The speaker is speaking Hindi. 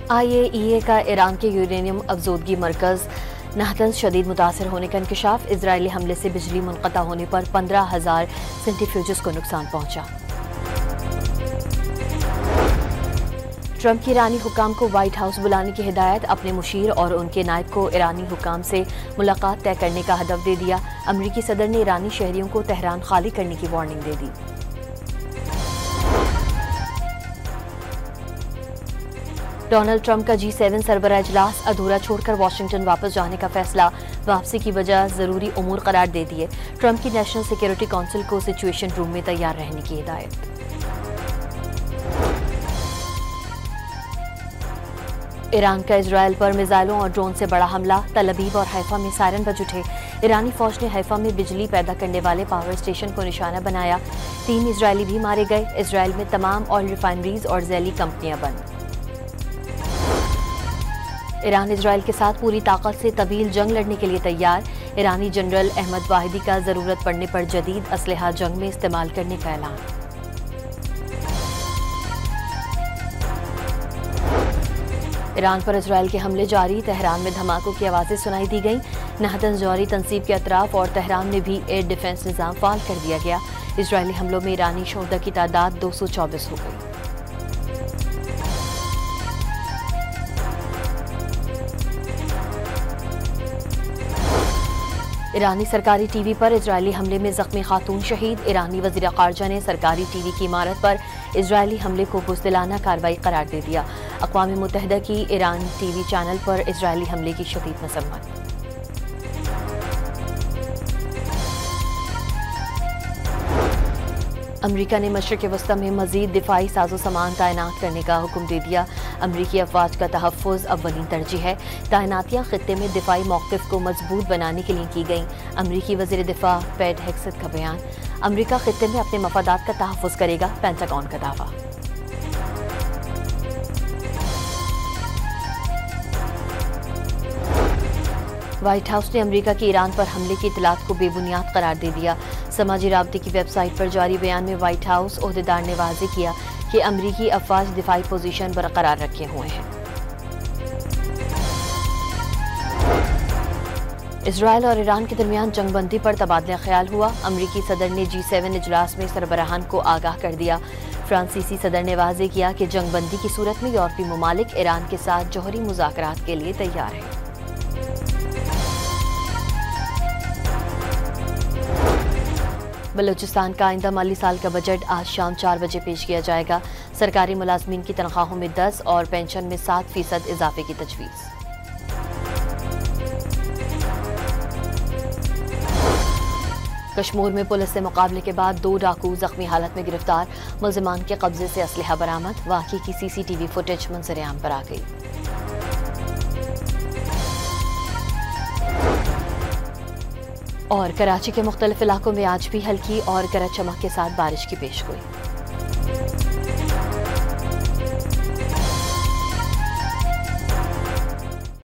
IAEA का ईरान के यूरेनियम अफजोदगी मरकज नाहतंज शदीद मुतासर होने का इंकशाफ। इजरायली हमले से बिजली मुनक़ता होने पर 15,000 सेंटीफ्यूजस को नुकसान पहुंचा। ट्रंप की ईरानी हुकाम को व्हाइट हाउस बुलाने की हिदायत। अपने मुशीर और उनके नायब को ईरानी हुकाम से मुलाकात तय करने का हदफ दे दिया। अमरीकी सदर ने ईरानी शहरियों को तेहरान खाली करने की वार्निंग दे दी। डोनाल्ड ट्रंप का G7 सरबराह इजलास अधूरा छोड़कर वाशिंगटन वापस जाने का फैसला। वापसी की वजह जरूरी उमूर करार दे दिए। ट्रंप की नेशनल सिक्योरिटी काउंसिल को सिचुएशन रूम में तैयार रहने की हिदायत। ईरान का इजरायल पर मिसाइलों और ड्रोन से बड़ा हमला। तल अबीब और हैफा में सायरन बज उठे। ईरानी फौज ने हैफा में बिजली पैदा करने वाले पावर स्टेशन को निशाना बनाया। 3 इजरायली भी मारे गए। इजरायल में तमाम ऑयल रिफाइनरीज और जैली कंपनियां बंद। ईरान इजरायल के साथ पूरी ताकत से तवील जंग लड़ने के लिए तैयार। ईरानी जनरल अहमद वाहिदी का जरूरत पड़ने पर जदीद असलहा जंग में इस्तेमाल करने का ऐलान। ईरान पर इजरायल के हमले जारी। तेहरान में धमाकों की आवाजें सुनाई दी गईं। नाहतंज जौहरी तंसीब के अतराफ और तेहरान में भी एयर डिफेंस निज़ाम फाल कर दिया गया। इजरायली हमलों में ईरानी शोहदा की तादाद 224 हो गई। ईरानी सरकारी टीवी पर इजरायली हमले में जख्मी खातून शहीद। ईरानी वज़ीर ख़ारजा ने सरकारी टीवी की इमारत पर इजरायली हमले को बुज़दिलाना कार्रवाई करार दे दिया। अक़वाम मुत्तहिदा की ईरान टीवी चैनल पर इजरायली हमले की शदीद मज़म्मत। अमरीका ने मशरिक़ वस्ता में मज़ीद दिफाई साजो सामान तैनात करने का हुक्म दे दिया। अमरीकी अफ़वाज का तहफ़्फ़ुज़ अव्वलीन तरजीह है। तैनातियाँ ख़ित्ते में दिफाई मौक़िफ़ को मजबूत बनाने के लिए की गईं। अमरीकी वज़ीर दिफ़ा पैट हेग्सेथ का बयान। अमरीका ख़ित्ते में अपने मफादात का तहफ़्फ़ुज़ करेगा, पेंटागन का दावा। व्हाइट हाउस ने अमरीका की ईरान पर हमले की इतलात को बेबुनियाद करार दे दिया। समाजी राब्ते की वेबसाइट पर जारी बयान में व्हाइट हाउस ओहदेदार ने वाज़ेह किया कि अमरीकी अफवाज दिफाई पोजीशन बरकरार रखे हुए हैं। इजरायल और ईरान के दरमियान जंगबंदी पर तबादला ख्याल हुआ। अमरीकी सदर ने G7 इजलास में सरबराहान को आगाह कर दिया। फ्रांसीसी सदर ने वाज़ेह किया कि जंगबंदी की सूरत में यूरोपीय ममालिक ईरान के साथ जौहरी मुज़ाकरात के लिए तैयार हैं। बलूचिस्तान का आइंदा माली साल का बजट आज शाम 4 बजे पेश किया जाएगा। सरकारी मुलाजमीन की तनख्वाहों में 10 और पेंशन में 7% इजाफे की तजवीज़। कश्मीर में पुलिस से मुकाबले के बाद 2 डाकू जख्मी हालत में गिरफ्तार। मुलजिमान के कब्जे से असलहा बरामद। वाक़ई की CCTV फुटेज मंजर-ए-आम पर आ गई। और कराची के मुख्तलिफ इलाकों में आज भी हल्की और गरज चमक के साथ बारिश की पेशगोई।